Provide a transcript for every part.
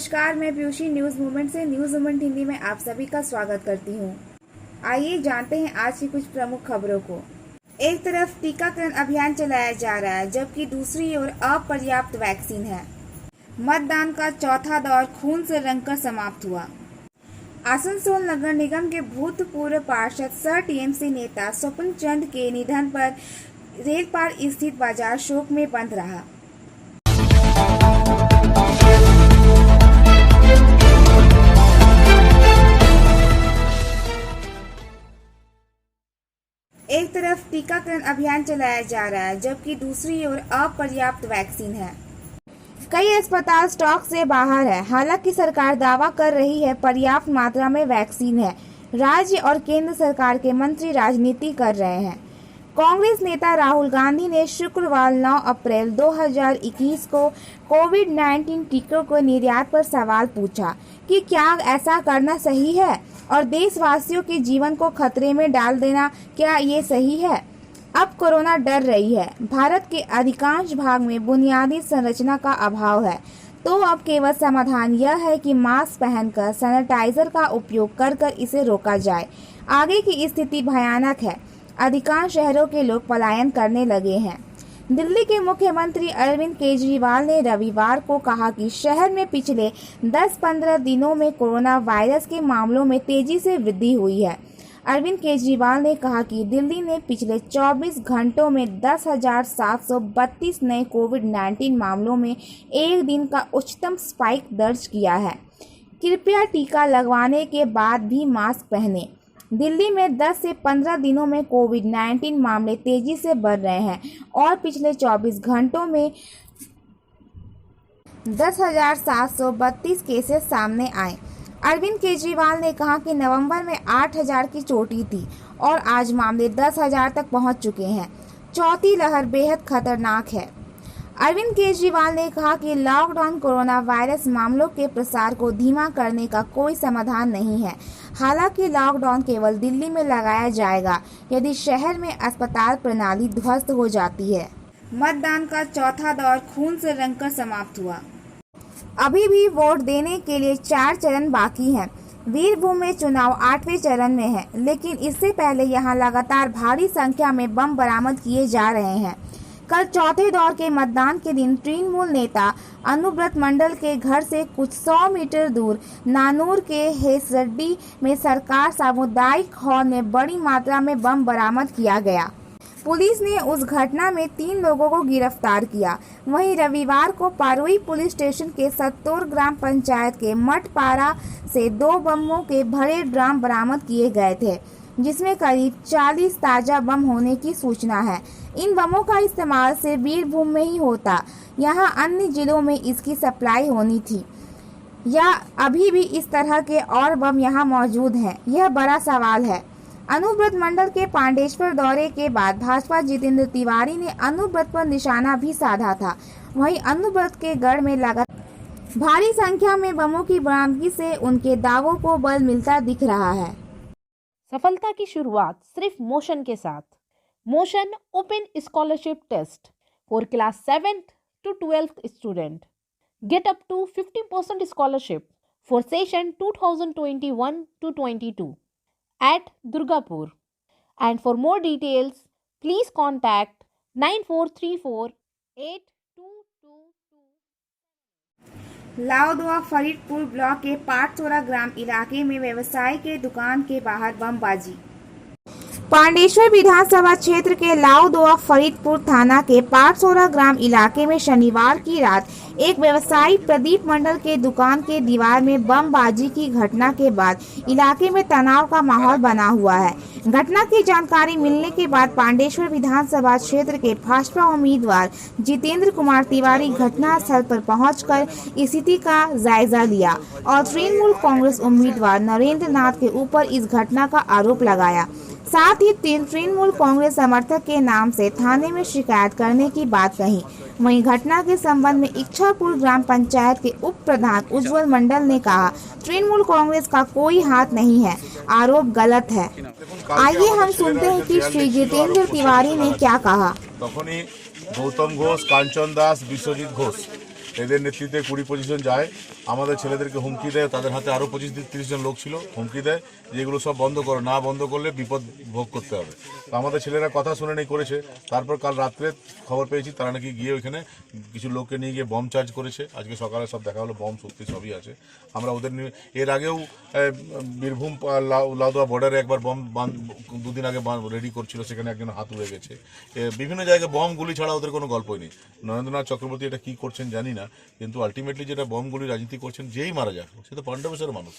नमस्कार, मैं Piyushji news movement से न्यूज मूवमेंट हिंदी में आप सभी का स्वागत करती हूँ। आइए जानते हैं आज की कुछ प्रमुख खबरों को। एक तरफ टीकाकरण अभियान चलाया जा रहा है, जबकि दूसरी ओर अपर्याप्त वैक्सीन है। मतदान का चौथा दौर खून से रंगकर समाप्त हुआ। आसनसोल नगर निगम के भूतपूर्व पार्षद सह टीएमसी नेता स्वपन चंद के निधन पर रेलपार स्थित बाजार शोक में बंद रहा। एक तरफ टीकाकरण अभियान चलाया जा रहा है, जबकि दूसरी ओर अपर्याप्त वैक्सीन है। कई अस्पताल स्टॉक से बाहर है। हालांकि सरकार दावा कर रही है पर्याप्त मात्रा में वैक्सीन है। राज्य और केंद्र सरकार के मंत्री राजनीति कर रहे हैं। कांग्रेस नेता राहुल गांधी ने शुक्रवार 9 अप्रैल 2021 को कोविड-19 टीकों के निर्यात पर सवाल पूछा कि क्या ऐसा करना सही है और देशवासियों के जीवन को खतरे में डाल देना क्या ये सही है। अब कोरोना डर रही है। भारत के अधिकांश भाग में बुनियादी संरचना का अभाव है, तो अब केवल समाधान यह है कि मास्क पहनकर सैनिटाइजर का उपयोग कर इसे रोका जाए। आगे की स्थिति भयानक है। अधिकांश शहरों के लोग पलायन करने लगे हैं। दिल्ली के मुख्यमंत्री अरविंद केजरीवाल ने रविवार को कहा कि शहर में पिछले 10-15 दिनों में कोरोना वायरस के मामलों में तेजी से वृद्धि हुई है। अरविंद केजरीवाल ने कहा कि दिल्ली ने पिछले 24 घंटों में 10,732 नए कोविड-19 मामलों में एक दिन का उच्चतम स्पाइक दर्ज किया है। कृपया टीका लगवाने के बाद भी मास्क पहनें। दिल्ली में 10 से 15 दिनों में कोविड-19 मामले तेजी से बढ़ रहे हैं और पिछले 24 घंटों में 10,732 केसेस सामने आए। अरविंद केजरीवाल ने कहा कि नवंबर में 8,000 की चोटी थी और आज मामले 10,000 तक पहुंच चुके हैं। चौथी लहर बेहद खतरनाक है। अरविंद केजरीवाल ने कहा कि लॉकडाउन कोरोना वायरस मामलों के प्रसार को धीमा करने का कोई समाधान नहीं है। हालांकि लॉकडाउन केवल दिल्ली में लगाया जाएगा यदि शहर में अस्पताल प्रणाली ध्वस्त हो जाती है। मतदान का चौथा दौर खून से रंगकर समाप्त हुआ। अभी भी वोट देने के लिए 4 चरण बाकी हैं। वीरभूम में चुनाव 8वें चरण में है, लेकिन इससे पहले यहां लगातार भारी संख्या में बम बरामद किए जा रहे हैं। कल चौथे दौर के मतदान के दिन तृणमूल नेता अनुब्रत मंडल के घर से कुछ 100 मीटर दूर नानूर के हेसरड्डी में सरकार सामुदायिक हॉल में बड़ी मात्रा में बम बरामद किया गया। पुलिस ने उस घटना में 3 लोगों को गिरफ्तार किया। वहीं रविवार को पारुई पुलिस स्टेशन के सत्तोर ग्राम पंचायत के मठपारा से 2 बमों के भरे ड्रम बरामद किए गए थे, जिसमें करीब 40 ताजा बम होने की सूचना है। इन बमों का इस्तेमाल सिर्फ वीरभूम में ही होता, यहां अन्य जिलों में इसकी सप्लाई होनी थी या अभी भी इस तरह के और बम यहां मौजूद हैं, यह बड़ा सवाल है। अनुब्रत मंडल के पांडेश्वर दौरे के बाद भाजपा जितेंद्र तिवारी ने अनुब्रत पर निशाना भी साधा था। वहीं अनुब्रत के गढ़ में लगातार भारी संख्या में बमों की बरामदगी से उनके दावों को बल मिलता दिख रहा है। सफलता की शुरुआत सिर्फ मोशन के साथ। Motion open scholarship test for class 7th to 12th student. Get up to 50% scholarship for session 2021-22 at Durgapur. And for more details, please contact 94348222। Laudwa Faridpur block के पाटसोरा ग्राम इलाके में व्यवसाय के दुकान के बाहर बमबाजी। पांडेश्वर विधानसभा क्षेत्र के लाउदवा फरीदपुर थाना के पाटसोरा ग्राम इलाके में शनिवार की रात एक व्यवसायी प्रदीप मंडल के दुकान के दीवार में बमबाजी की घटना के बाद इलाके में तनाव का माहौल बना हुआ है। घटना की जानकारी मिलने के बाद पांडेश्वर विधानसभा क्षेत्र के भाजपा उम्मीदवार जितेंद्र कुमार तिवारी घटनास्थल पर पहुंचकर स्थिति का जायजा लिया और तृणमूल कांग्रेस उम्मीदवार नरेंद्र नाथ के ऊपर इस घटना का आरोप लगाया। साथ ही तृणमूल कांग्रेस समर्थक के नाम से थाने में शिकायत करने की बात कही। वहीं घटना के संबंध में इच्छापुर ग्राम पंचायत के उप प्रधान उज्जवल मंडल ने कहा, तृणमूल कांग्रेस का कोई हाथ नहीं है, आरोप गलत है। आइए हम सुनते हैं कि श्री जितेंद्र तिवारी ने क्या कहा। गौतम घोष, कांचन दास, विश्वजीत घोष এদের নেতৃত্বে 20-25 জন যায়, আমাদের ছেলেদেরকে হুমকি দেয়, তাদের হাতে আরও 25-30 জন লোক ছিল, হুমকি দেয় যে এগুলো সব বন্ধ করো, না বন্ধ করলে বিপদ ভোগ করতে হবে। তো আমাদের ছেলেরা কথা শুনে নেই করেছে। তারপর কাল রাত্রে খবর পেয়েছি তারা নাকি গিয়ে ওইখানে কিছু লোককে নিয়ে গিয়ে বম চার্জ করেছে। আজকে সকালে সব দেখা হলো বম সত্যি সবই আছে। আমরা ওদের নিয়ে এর আগেও বীরভূম লাউদোয়া বর্ডারে একবার বম 2 দিন আগে রেডি করছিল, সেখানে একজন হাত উড়ে গেছে। বিভিন্ন জায়গায় বম গুলি ছাড়া ওদের কোনো গল্পই নেই। নরেন্দ্রনাথ চক্রবর্তী এটা কী করছেন জানি না, কিন্তু আলটিমেটলি যেটা বম গুলি রাজনীতি করছেন, যেই মারা যাক সে তো পাণ্ডবেশ্বরের মানুষ।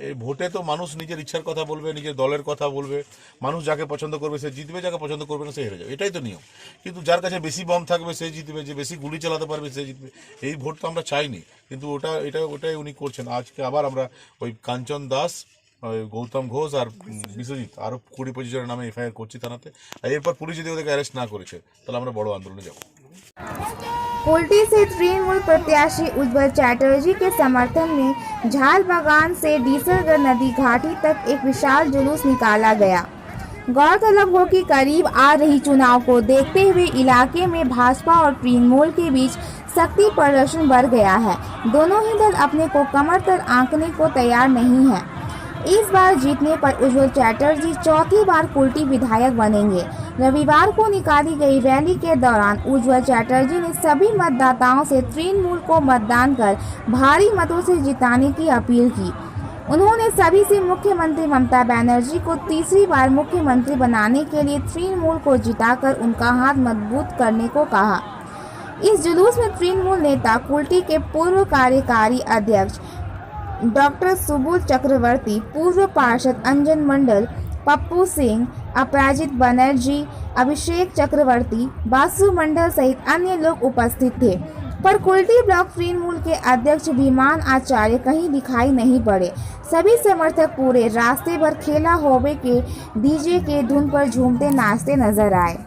এই ভোটে তো মানুষ নিজের ইচ্ছার কথা বলবে, নিজের দলের কথা বলবে, মানুষ যাকে পছন্দ করবে সে জিতবে, যাকে পছন্দ করবে না সে হেরে যাবে, এটাই তো নিয়ম। কিন্তু যার কাছে বেশি বম থাকবে সে জিতবে, যে বেশি গুলি চালাতে পারবে সে জিতবে। এই ভোট তো আমরা চাইনি, কিন্তু ওটাই উনি করছেন। আজকে আবার আমরা ওই কাঞ্চন দাস, গৌতম ঘোষ আর বিশ্বজিৎ আরও 20-25 জনের নামে এফআইআর করছি থানাতে। আর এরপর পুলিশ যদি ওদেরকে অ্যারেস্ট না করেছে তাহলে আমরা বড় আন্দোলনে যাব। कुल्टी से तृणमूल प्रत्याशी उज्ज्वल चैटर्जी के समर्थन में झालबगान से डीसलगढ़ नदी घाटी तक एक विशाल जुलूस निकाला गया। गौरतलब हो कि करीब आ रही चुनाव को देखते हुए इलाके में भाजपा और तृणमूल के बीच सख्ती प्रदर्शन बढ़ गया है। दोनों ही दल अपने को कमर तक आंकने को तैयार नहीं है। इस बार जीतने पर उज्ज्वल चैटर्जी चौथी बार कुल्टी विधायक बनेंगे। रविवार को निकाली गई रैली के दौरान उज्ज्वल चैटर्जी ने सभी मतदाताओं से तृणमूल को मतदान कर भारी मतों से जिताने की अपील की। उन्होंने सभी से मुख्यमंत्री ममता बनर्जी को तीसरी बार मुख्यमंत्री बनाने के लिए तृणमूल को जिताकर उनका हाथ मजबूत करने को कहा। इस जुलूस में तृणमूल नेता कुल्टी के पूर्व कार्यकारी अध्यक्ष डॉक्टर सुबोध चक्रवर्ती, पूर्व पार्षद अंजन मंडल, पप्पू सिंह, अपराजित बनर्जी, अभिषेक चक्रवर्ती, बासु मंडल सहित अन्य लोग उपस्थित थे। पर कुल्टी ब्लॉक तृणमूल के अध्यक्ष भीमान आचार्य कहीं दिखाई नहीं पड़े। सभी समर्थक पूरे रास्ते भर खेला होबे के डीजे के धुन पर झूमते नाचते नजर आए।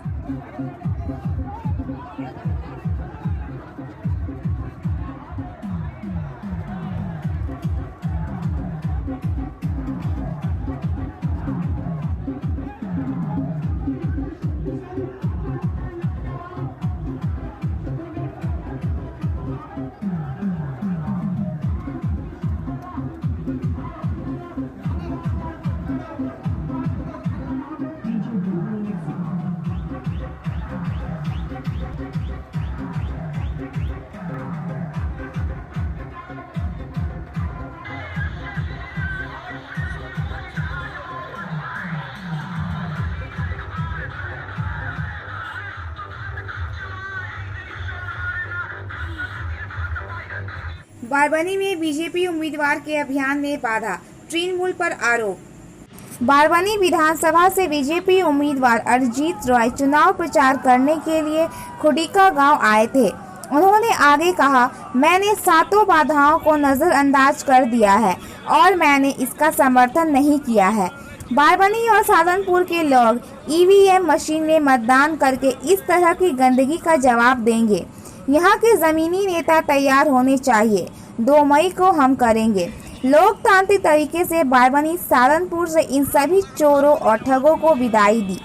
बारबनी में बीजेपी उम्मीदवार के अभियान में बाधा, तृणमूल पर आरोप। बारबनी विधानसभा से बीजेपी उम्मीदवार अरिजीत रॉय चुनाव प्रचार करने के लिए खुडिका गांव आए थे। उन्होंने आगे कहा, मैंने सातों बाधाओं को नजरअंदाज कर दिया है और मैंने इसका समर्थन नहीं किया है। बारबनी और साधनपुर के लोग ईवीएम मशीन में मतदान करके इस तरह की गंदगी का जवाब देंगे। यहाँ के जमीनी नेता तैयार होने चाहिए। 2 मई को हम करेंगे लोकतांत्रिक तरीके से बारबनी साधनपुर से इन सभी चोरों और ठगों को विदाई दी।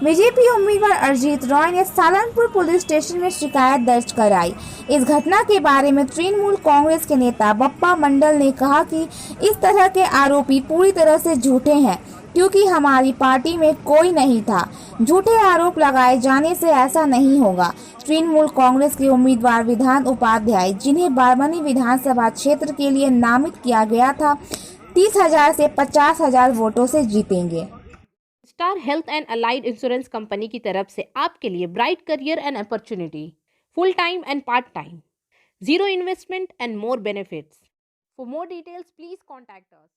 बीजेपी उम्मीदवार अरिजीत रॉय ने साधनपुर पुलिस स्टेशन में शिकायत दर्ज कराई। इस घटना के बारे में तृणमूल कांग्रेस के नेता बप्पा मंडल ने कहा कि इस तरह के आरोपी पूरी तरह से झूठे हैं, क्योंकि हमारी पार्टी में कोई नहीं था। झूठे आरोप लगाए जाने से ऐसा नहीं होगा। तृणमूल कांग्रेस के उम्मीदवार विधान उपाध्याय, जिन्हें बारबनी विधानसभा क्षेत्र के लिए नामित किया गया था, 30,000 से 50,000 वोटों से जीतेंगे। Star health and allied insurance company की तरफ से आपके लिए bright career and opportunity, full time and part time, zero investment and more benefits. For more details please contact us.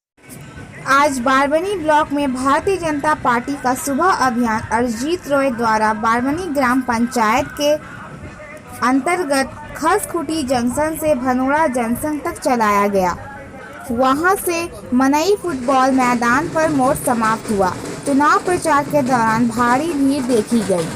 आज बारबनी ब्लॉक में भारतीय जनता पार्टी का सुबह अभियान अरिजीत रॉय द्वारा बारबनी ग्राम पंचायत के अंतर्गत खसखुटी जंक्शन से भनोड़ा जंक्शन तक चलाया गया। वहां से मनई फुटबॉल मैदान पर मोड़ समाप्त हुआ। चुनाव प्रचार के दौरान भारी भीड़ देखी गई।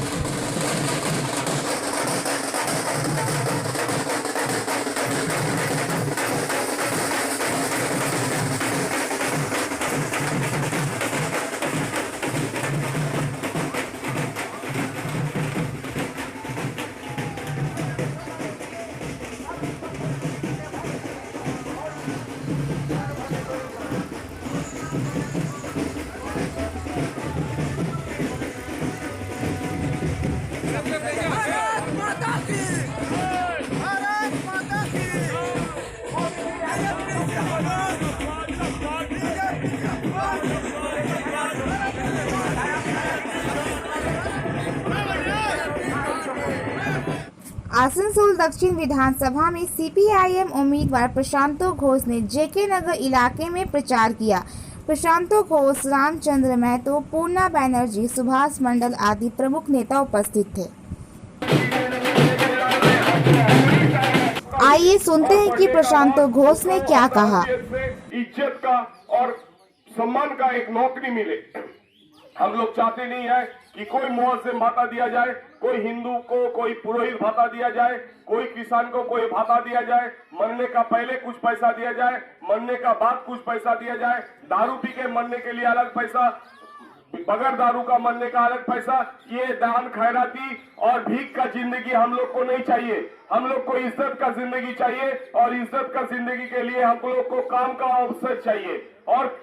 आसनसोल दक्षिण विधानसभा में सीपीआईएम उम्मीदवार प्रशांतो घोष ने जेके नगर इलाके में प्रचार किया। प्रशांतो घोष, रामचंद्र महतो, पूर्णा बैनर्जी, सुभाष मंडल आदि प्रमुख नेता उपस्थित थे। आइए सुनते हैं कि प्रशांतो घोष ने क्या कहा। इज्जत का और सम्मान का एक नौकरी मिले। हम लोग चाहते नहीं है कि कोई मुआवजे भाता दिया जाए, कोई हिंदू को कोई पुरोहित भाता दिया जाए, कोई किसान को कोई भाता दिया जाए, मरने का पहले कुछ पैसा दिया जाए, मरने का बाद कुछ पैसा दिया जाए, दारू पी के मरने के लिए अलग पैसा, बगैर दारू का मरने का अलग पैसा। ये दान खैराती और भीख का जिंदगी हम लोग को नहीं चाहिए। हम लोग को इज्जत का जिंदगी चाहिए और इज्जत का जिंदगी के लिए हम लोग को काम का अवसर चाहिए। और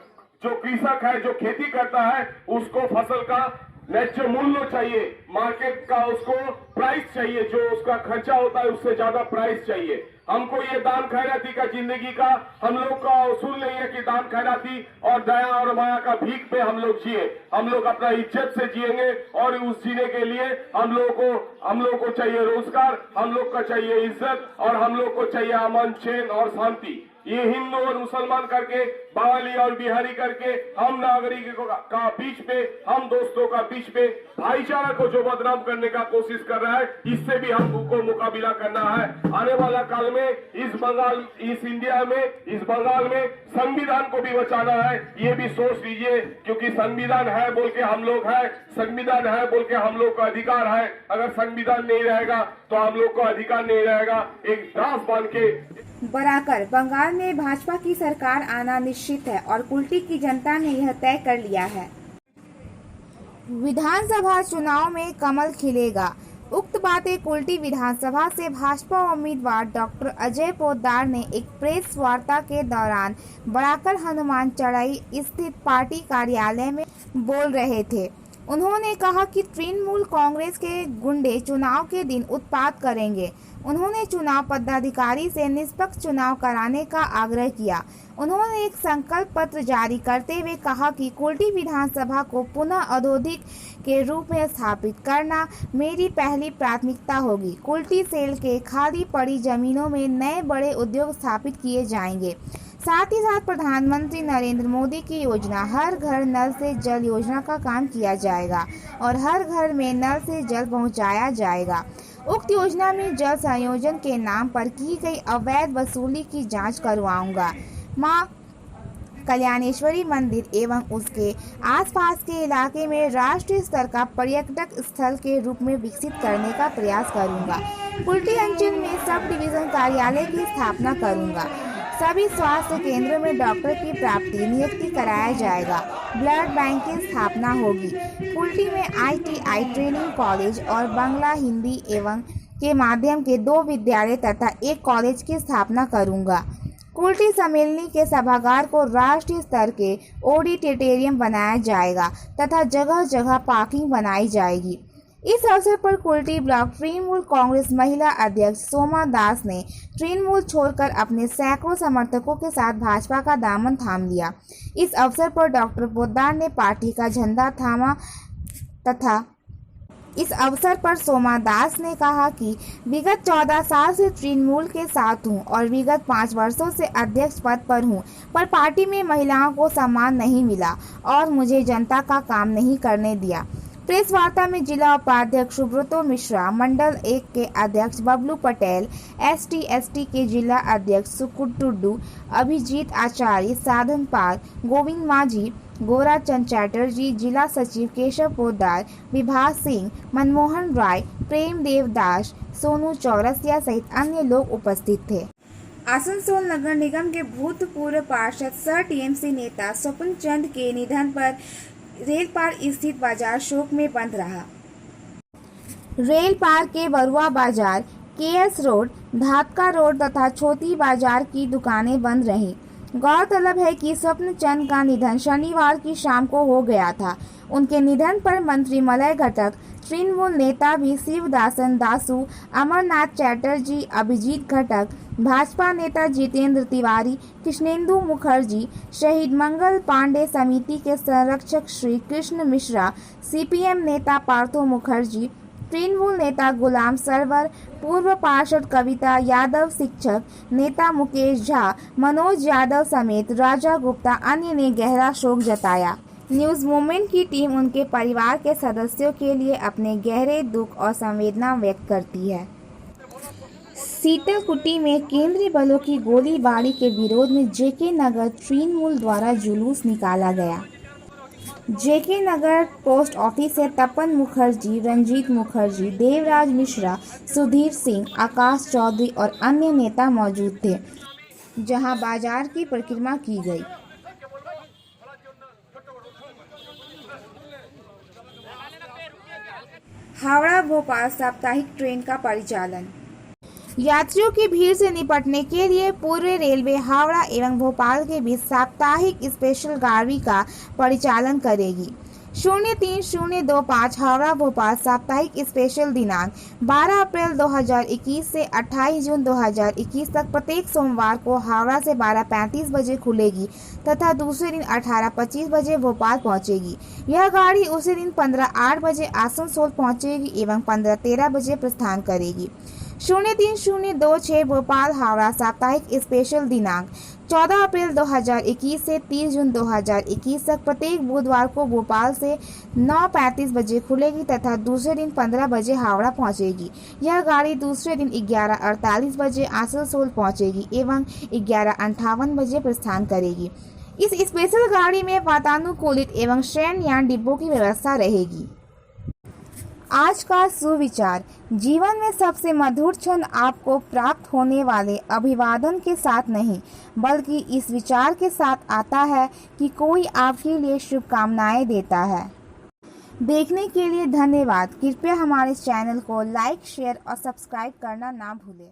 जो कृषक है, जो खेती करता है, उसको फसल का न्याय्य मूल्य चाहिए, मार्केट का उसको प्राइस चाहिए, जो उसका खर्चा होता है उससे ज्यादा प्राइस चाहिए। हमको ये दान खैराती का जिंदगी का हम लोग का उसूल नहीं है कि दान खैराती और दया और माया का भीख पे हम लोग जिए। हम लोग अपना इज्जत से जिएंगे और उस जीने के लिए हम लोग को चाहिए रोजगार, हम लोग का चाहिए इज्जत और हम लोग को चाहिए अमन, चैन और शांति। ये हिंदू और मुसलमान करके, बंगाली और बिहारी करके, हम नागरिकों का बीच पे, हम दोस्तों का बीच पे भाईचारा को जो बदनाम करने का कोशिश कर रहा है, इससे भी हमको मुकाबला करना है। आने वाला काल में इस इंडिया में, इस बंगाल में संविधान को भी बचाना है। ये भी सोच लीजिए, क्योंकि संविधान है बोल के हम लोग है, संविधान है बोल के हम लोग का अधिकार है। अगर संविधान नहीं रहेगा तो हम लोग को अधिकार नहीं रहेगा। एक दास बन के बराकर बंगाल में भाजपा की सरकार आना निश्चित है और कुल्टी की जनता ने यह तय कर लिया है। विधानसभा चुनाव में कमल खिलेगा। उक्त बातें कुल्टी विधानसभा से भाजपा उम्मीदवार डॉक्टर अजय पोद्दार ने एक प्रेस वार्ता के दौरान बराकर हनुमान चढ़ाई स्थित पार्टी कार्यालय में बोल रहे थे। उन्होंने कहा कि तृणमूल कांग्रेस के गुंडे चुनाव के दिन उत्पात करेंगे। उन्होंने चुनाव पदाधिकारी से निष्पक्ष चुनाव कराने का आग्रह किया। उन्होंने एक संकल्प पत्र जारी करते हुए कहा कि कुल्टी विधानसभा को पुनः औद्योगिक के रूप में स्थापित करना मेरी पहली प्राथमिकता होगी। कुल्टी सेल के खाली पड़ी जमीनों में नए बड़े उद्योग स्थापित किए जाएंगे। साथ ही साथ प्रधानमंत्री नरेंद्र मोदी की योजना हर घर नल से जल योजना का काम किया जाएगा और हर घर में नल से जल पहुंचाया जाएगा। उक्त योजना में जल संयोजन के नाम पर की गई अवैध वसूली की जांच करवाऊंगा। मां कल्याणेश्वरी मंदिर एवं उसके आसपास के इलाके में राष्ट्रीय स्तर का पर्यटक स्थल के रूप में विकसित करने का प्रयास करूंगा। कुल्टी अंचल में सब डिवीजन कार्यालय की स्थापना करूंगा। सभी स्वास्थ्य केंद्रों में डॉक्टर की प्राप्ति नियुक्ति कराया जाएगा। ब्लड बैंक की स्थापना होगी। कुल्टी में ITI ट्रेनिंग कॉलेज और बांग्ला, हिंदी एवं के माध्यम के 2 विद्यालय तथा 1 कॉलेज की स्थापना करूंगा। कुल्टी सम्मेलनी के सभागार को राष्ट्रीय स्तर के ऑडिटोरियम बनाया जाएगा तथा जगह जगह पार्किंग बनाई जाएगी। इस अवसर पर कुल्टी ब्लॉक तृणमूल कांग्रेस महिला अध्यक्ष सोमा दास ने तृणमूल छोड़कर अपने सैकड़ों समर्थकों के साथ भाजपा का दामन थाम लिया। इस अवसर पर डॉक्टर पोद्दार ने पार्टी का झंडा थामा तथा इस अवसर पर सोमा दास ने कहा कि विगत 14 साल से तृणमूल के साथ हूं और विगत 5 वर्षों से अध्यक्ष पद पर हूं, पर पार्टी में महिलाओं को सम्मान नहीं मिला और मुझे जनता का काम नहीं करने दिया। प्रेस वार्ता में जिला उपाध्यक्ष सुब्रतो मिश्रा, मंडल 1 के अध्यक्ष बबलू पटेल, ST के जिला अध्यक्ष सुकुट टुड्डू, अभिजीत आचार्य, साधन पाल, गोविंद माझी, गोराचंद चैटर्जी, जिला सचिव केशव पोद्दार, विभास सिंह, मनमोहन राय, प्रेम देवदास, सोनू चौरसिया सहित अन्य लोग उपस्थित थे। आसनसोल नगर निगम के भूतपूर्व पार्षद सर TMC नेता स्वपन चंद के निधन पर रेल पार स्थित बाजार शोक में बंद रहा। रेल पार के बरुआ बाजार, KS रोड, धातका रोड तथा छोटी बाजार की दुकानें बंद रहीं। गौरतलब है कि स्वप्न चंद का निधन शनिवार की शाम को हो गया था। उनके निधन पर मंत्री मलय घटक, तृणमूल नेता भी शिवदासन दासू, अमरनाथ चैटर्जी, अभिजीत घटक, भाजपा नेता जितेंद्र तिवारी, कृष्णेंदु मुखर्जी, शहीद मंगल पांडे समिति के संरक्षक श्री कृष्ण मिश्रा, CPM नेता पार्थो मुखर्जी, तृणमूल नेता गुलाम सरवर, पूर्व पार्षद कविता यादव, शिक्षक नेता मुकेश झा, मनोज यादव समेत राजा गुप्ता अन्य ने गहरा शोक जताया। न्यूज मूवमेंट की टीम उनके परिवार के सदस्यों के लिए अपने गहरे दुख और संवेदना व्यक्त करती है। सीतलकुटी में केंद्रीय बलों की गोलीबारी के विरोध में जेके नगर तृणमूल द्वारा जुलूस निकाला गया। जेके नगर पोस्ट ऑफिस से तपन मुखर्जी, रंजीत मुखर्जी, देवराज मिश्रा, सुधीर सिंह, आकाश चौधरी और अन्य नेता मौजूद थे, जहां बाजार की परिक्रमा की गई। हावड़ा भोपाल साप्ताहिक ट्रेन का परिचालन। यात्रियों की भीड़ से निपटने के लिए पूर्व रेलवे हावड़ा एवं भोपाल के बीच साप्ताहिक स्पेशल गाड़ी का परिचालन करेगी। 03-025 हावड़ा भोपाल साप्ताहिक स्पेशल दिनांक 12 अप्रैल 2021 से 28 जून 2021 तक प्रत्येक सोमवार को हावड़ा से 12:35 बजे खुलेगी तथा दूसरे दिन 18:25 बजे भोपाल पहुंचेगी। यह गाड़ी उसी दिन 15:08 बजे आसनसोल पहुंचेगी एवं 15:13 बजे प्रस्थान करेगी। 03-026 भोपाल हावड़ा साप्ताहिक स्पेशल दिनांक 14 अप्रैल 2021 से 30 जून 2021 तक प्रत्येक बुधवार को भोपाल से 9:35 बजे खुलेगी तथा दूसरे दिन 15 बजे हावड़ा पहुंचेगी। यह गाड़ी दूसरे दिन 11:48 बजे आसनसोल पहुंचेगी एवं 11:58 बजे प्रस्थान करेगी। इस स्पेशल गाड़ी में वातानुकूलित एवं शयनयान डिब्बों की व्यवस्था रहेगी। आज का सुविचार: जीवन में सबसे मधुर क्षण आपको प्राप्त होने वाले अभिवादन के साथ नहीं, बल्कि इस विचार के साथ आता है कि कोई आपके लिए शुभकामनाएं देता है। देखने के लिए धन्यवाद। कृपया हमारे चैनल को लाइक, शेयर और सब्सक्राइब करना ना भूलें।